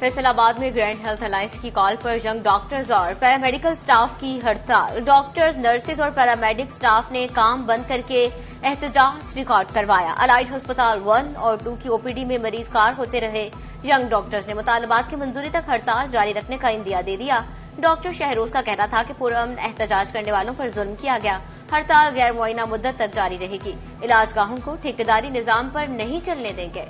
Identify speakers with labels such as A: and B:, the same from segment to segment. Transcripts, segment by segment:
A: फैसलाबाद में grand health alliance की call पर यंग डॉक्टर्स और पैरामेडिकल स्टाफ की हड़ताल। डॉक्टर्स, नर्सेज और पैरामेडिक स्टाफ ने काम बंद करके एहतजाज रिकॉर्ड करवाया। अलाइड अस्पताल 1 और 2 की ओपीडी में मरीज कार होते रहे। यंग डॉक्टर्स ने मुतालबात की मंजूरी तक हड़ताल जारी रखने का इंदिया दे दिया। डॉक्टर शहरोज का कहना था कि पुरअमन एहतजाज करने वालों पर जुल्म किया गया। हड़ताल गैर मुअय्यना मुद्दत तक जारी रहेगी। इलाजगाहों को ठेकेदारी निजाम पर नहीं चलने देंगे।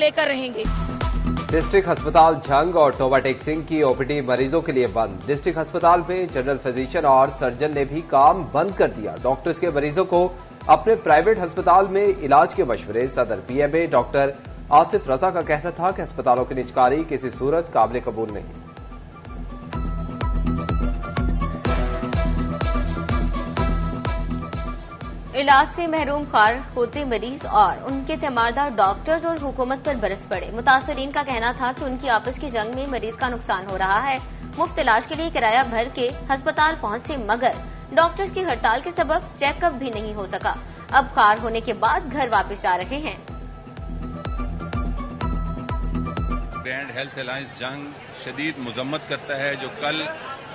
B: लेकर रहेंगे।
C: डिस्ट्रिक्ट अस्पताल झंग और टोबा टेक सिंह की ओपीडी मरीजों के लिए बंद। डिस्ट्रिक्ट अस्पताल में जनरल फिजिशियन और सर्जन ने भी काम बंद कर दिया। डॉक्टर्स के मरीजों को अपने प्राइवेट अस्पताल में इलाज के मशवरे। सदर पीएमए डॉक्टर आसिफ रजा का कहना था कि अस्पतालों की निजकारी किसी सूरत काबिल कबूल नहीं।
A: इलाज से महरूम कार होते मरीज और उनके तीमारदार डॉक्टर्स और हुकूमत पर बरस पड़े। मुतासरीन का कहना था कि उनकी आपस की जंग में मरीज का नुकसान हो रहा है। मुफ्त इलाज के लिए किराया भर के अस्पताल पहुंचे, मगर डॉक्टर्स की हड़ताल के सबब चेकअप भी नहीं हो सका। अब कार होने के बाद घर वापस जा रहे हैं।
D: ग्रैंड हेल्थ अलायंस जंग शदीद मजम्मत करता है जो कल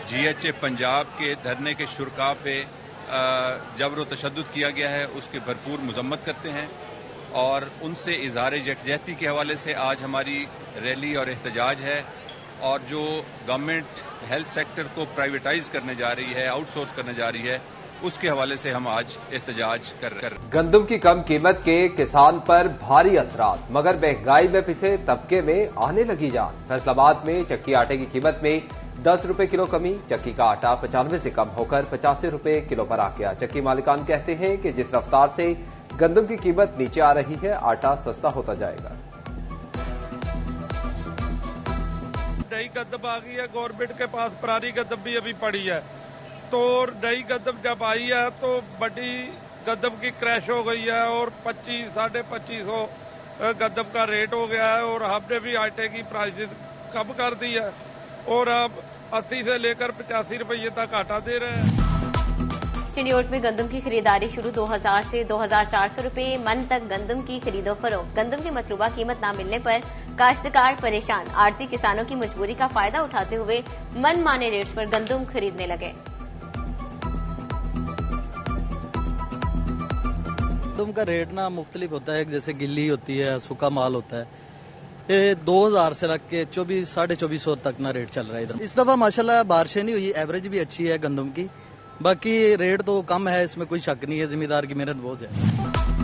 D: जीएचए पंजाब के धरने के शुरका पे जबर व तशद्दुद किया गया है, उसकी भरपूर मजम्मत करते हैं और उनसे इजहार यकजहती के हवाले से आज हमारी रैली और एहतजाज है। और जो गवर्नमेंट हेल्थ सेक्टर को प्राइवेटाइज करने जा रही है, आउटसोर्स करने जा रही है, उसके हवाले से हम आज एहतजाज कर
C: गंदम की कम कीमत के किसान पर भारी असरात, मगर महंगाई में पिसे तबके में आने लगी जान। फैसलाबाद में चक्की आटे की कीमत में 10 रुपए किलो कमी। चक्की का आटा 95 से कम होकर 85 रुपए किलो पर आ गया। चक्की मालिकान कहते हैं कि जिस रफ्तार से गंदम की कीमत नीचे आ रही है, आटा सस्ता होता जाएगा।
E: नई गंदम आ गई है, गवर्नमेंट के पास पुरानी गंदम भी अभी पड़ी है, तो नई गंदम जब आई है तो बड़ी गंदम की क्रैश हो गई है और 2500-2550 गंदम का रेट हो गया है। और हमने भी आटे की प्राइसेस कम कर दी है और अब 80 से लेकर 85 रुपये तक आटा दे रहे हैं।
A: चिन्योट में गंदम की खरीदारी शुरू। 2000 से 2400 रुपए मन तक गंदम की खरीदो फरोख्त। गंदम की मतलूबा कीमत न मिलने पर काश्तकार परेशान। आड़ती किसानों की मजबूरी का फायदा उठाते हुए मनमाने रेट्स पर गंदम खरीदने लगे।
F: गंदम का रेट ना मुख्तलिफ होता है, जैसे गिल्ली होती है, सूखा माल होता है। ये 2000 से लग के 2400-2450 तक ना रेट चल रहा है इधर। इस दफा माशाल्लाह बारिशें नहीं हुई, एवरेज भी अच्छी है गंदम की। बाकी रेट तो कम है, इसमें कोई शक नहीं है, जिम्मेदार की मेहनत बहुत है।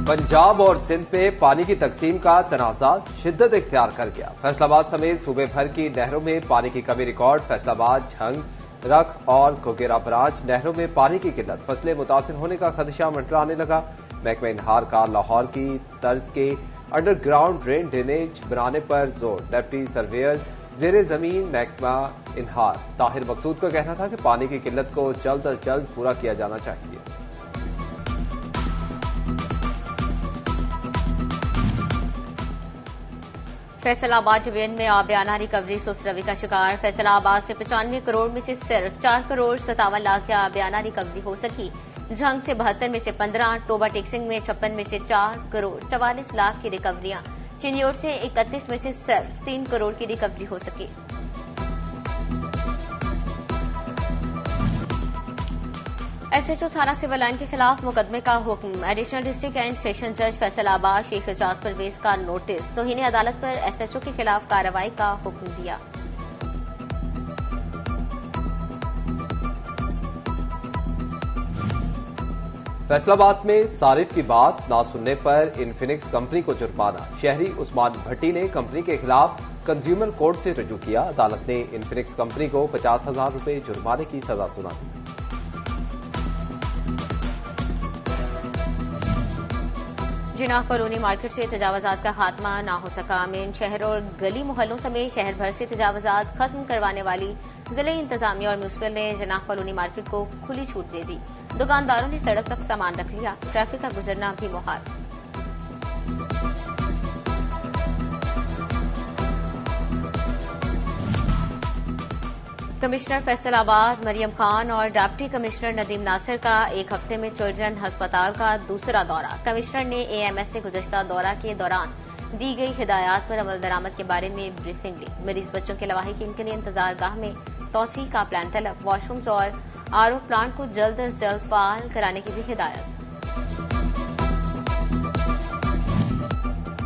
C: पंजाब और सिंध में पानी की तकसीम का तनाज़ा शिद्दत इख्तियार कर गया। फैसलाबाद समेत सूबे भर की नहरों में पानी की कमी रिकॉर्ड। फैसलाबाद, झंग, रख और कोकेरा ब्रांच नहरों में पानी की किल्लत, फसलें मुतासिर होने का खदशा मंडराने लगा। महकमा इनहार का लाहौर की तर्ज के अंडरग्राउंड ड्रेन ड्रेनेज बनाने पर जोर। डिप्टी सर्वेयर जेरे जमीन महकमा इनहार ताहिर मकसूद का कहना था कि पानी की किल्लत को जल्द अज जल्द पूरा किया जाना चाहिए।
A: फैसलाबाद डिवीजन में आबियाना रिकवरी सुस्त रवि का शिकार। फैसलाबाद से 95 करोड़ में से सिर्फ 4 करोड़ 57 लाख की आबियाना रिकवरी हो सकी। झंग से 72 में से 15, टोबा टेक सिंह में 56 में से 4 करोड़ 44 लाख की रिकवरियां। चिन्योट से 31 में से सिर्फ 3 करोड़ की रिकवरी हो सकी। एसएचओ थाना सिविल लाइन के खिलाफ मुकदमे का हुक्म। एडिशनल डिस्ट्रिक्ट एंड सेशन जज फैसलाबाद शेख एजाज परवेज का नोटिस। तौहीन अदालत पर एसएचओ के खिलाफ कार्रवाई का हुक्म दिया।
C: फैसलाबाद में सारिफ की बात ना सुनने पर इन्फिनिक्स कंपनी को जुर्माना। शहरी उस्मान भट्टी ने कंपनी के खिलाफ कंज्यूमर कोर्ट से रुजू किया। अदालत ने इन्फिनिक्स कंपनी को 50,000 रुपए जुर्माने की सजा सुना दी।
A: जिनाह कॉलोनी मार्केट से तजावजात का खात्मा ना हो सका। मेन शहर और गली मोहल्लों समेत शहर भर से तजावजात खत्म करवाने वाली जिले इंतजामिया और म्यूनिसिपल ने जिनाह कॉलोनी मार्केट को खुली छूट दे दी। दुकानदारों ने सड़क तक सामान रख लिया। ट्रैफिक का गुजरना भी मुहाल। कमिश्नर फैसलाबाद मरियम खान और डिप्टी कमिश्नर नदीम नासिर का एक हफ्ते में चिल्ड्रन अस्पताल का दूसरा दौरा। कमिश्नर ने एएमएस से गुज़श्ता दौरा के दौरान दी गई हिदायत पर अमल दरामद के बारे में ब्रीफिंग ली। मरीज बच्चों के लवाहिकीन के लिए इंतजार गाह में तौसी का प्लान तलब। वॉशरूम्स और आरओ प्लांट को जल्द अज जल्द फाल कराने की भी हिदायत।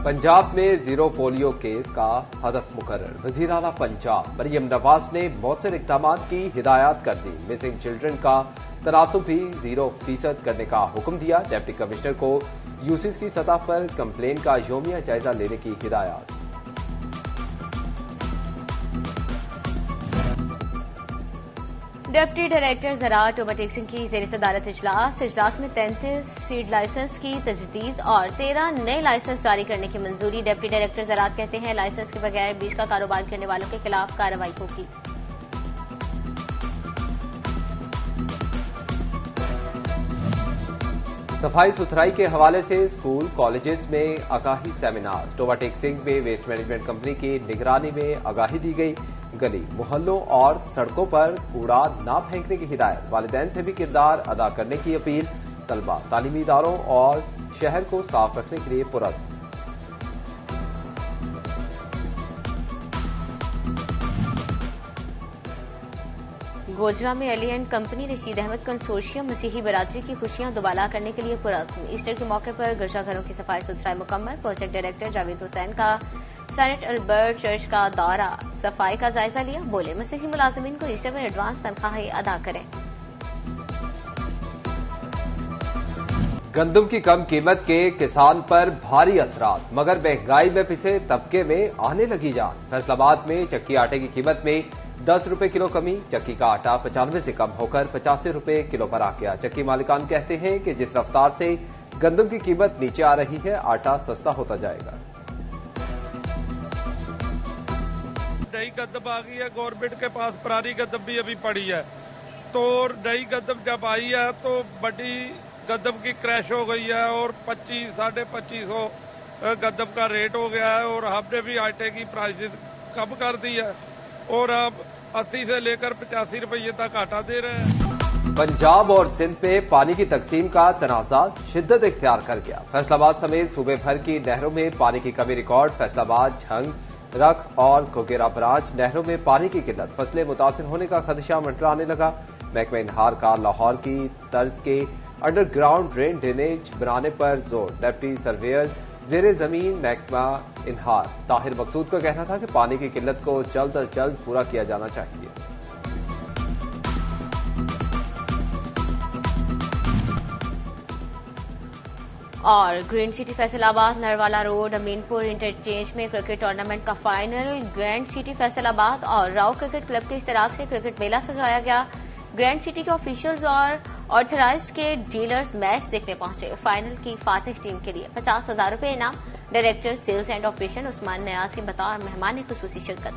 C: पंजाब में जीरो पोलियो केस का हदफ मुकर्रर। वजीर आला पंजाब मरियम नवाज ने मौसर इक़दामात की हिदायत कर दी। मिसिंग चिल्ड्रन का तनासुब भी 0% करने का हुक्म दिया। डिप्टी कमिश्नर को यूसीस की सतह पर कंप्लेन का योमिया जायजा लेने की हिदायत।
A: डिप्टी डायरेक्टर ज़राअत ओवरटेक्सिंग की ज़ेर सदारत इजलास में 33 सीड लाइसेंस की तजदीद और 13 नए लाइसेंस जारी करने की मंजूरी। डिप्टी डायरेक्टर ज़राअत कहते हैं लाइसेंस के बगैर बीज का कारोबार करने वालों के खिलाफ कार्रवाई होगी।
C: सफाई सुथराई के हवाले से स्कूल कॉलेजेस में आगाही सेमिनार। ओवरटेक्सिंग में वेस्ट मैनेजमेंट कंपनी की निगरानी में आगाही दी गई। गली मोहल्लों और सड़कों पर कूड़ा न फेंकने की हिदायत। वालिदैन से भी किरदार अदा करने की अपील। तलबा तालीमी इदारों और शहर को साफ रखने के लिए पुरज़्म।
A: गोजरा में Ali and company Rashid Ahmad consortium मसीही बरादरी की खुशियां दुबाला करने के लिए पुरज़्म। ईस्टर के मौके पर गिरजाघरों की सफाई सुथराई मुकम्मल। प्रोजेक्ट डायरेक्टर जावेद हुसैन का सेनेट अल्बर्ट चर्च का दौरा, सफाई का जायजा लिया। बोले मसीही मुलाजिमीन को ईस्टर में एडवांस तनख्वाहें अदा करें।
C: गंदम की कम कीमत के किसान पर भारी असरात, मगर महंगाई में पिसे तबके में आने लगी जान। फैसलाबाद में चक्की आटे की कीमत में 10 रुपए किलो कमी। चक्की का आटा 95 से कम होकर 85 रुपए किलो पर आ गया। चक्की मालिकान कहते हैं कि जिस रफ्तार से गंदम की कीमत नीचे आ रही है, आटा सस्ता होता जाएगा।
E: नई गद्दम आ गई है, गवर्नमेंट के पास पुरानी गद्दम भी अभी पड़ी है। तो नई गद्दम जब आई है तो बड़ी गद्दम की क्रैश हो गई है और 2500-2550 गद्दम का रेट हो गया है। और हमने भी आटे की प्राइसेस कम कर दी है और अब 80 से लेकर 85 रुपये तक आटा दे रहे हैं।
C: पंजाब और सिंध में पानी की तकसीम का तनाज़ा शिद्दत इख्तियार कर गया। फैसलाबाद समेत सूबे भर की नहरों में पानी की कमी रिकॉर्ड। फैसलाबाद, झंग, रख और कोगेरा ब्रांच नहरों में पानी की किल्लत। फसलें मुतासिर होने का खदशा मंडराने लगा। महकमा इनहार का लाहौर की तर्ज के अंडरग्राउंड ड्रेन ड्रेनेज बनाने पर जोर। डिप्टी सर्वेयर जेर जमीन महकमा इनहार ताहिर मकसूद का कहना था कि पानी की किल्लत को जल्द अज जल्द पूरा किया जाना चाहिए।
A: और green city Faisalabad Narwala road Aminpur interchange में क्रिकेट टूर्नामेंट का फाइनल। ग्रैंड सिटी फैसलाबाद और राव क्रिकेट क्लब के इश्तराक से क्रिकेट मेला सजाया गया। ग्रैंड सिटी के ऑफिशियल्स और ऑथराइज्ड के डीलर्स मैच देखने पहुंचे। फाइनल की फातिह टीम के लिए 50,000 रुपए इनाम। Director sales and operation Usman Niaz के बतौर मेहमान खुसूसी शिरकत।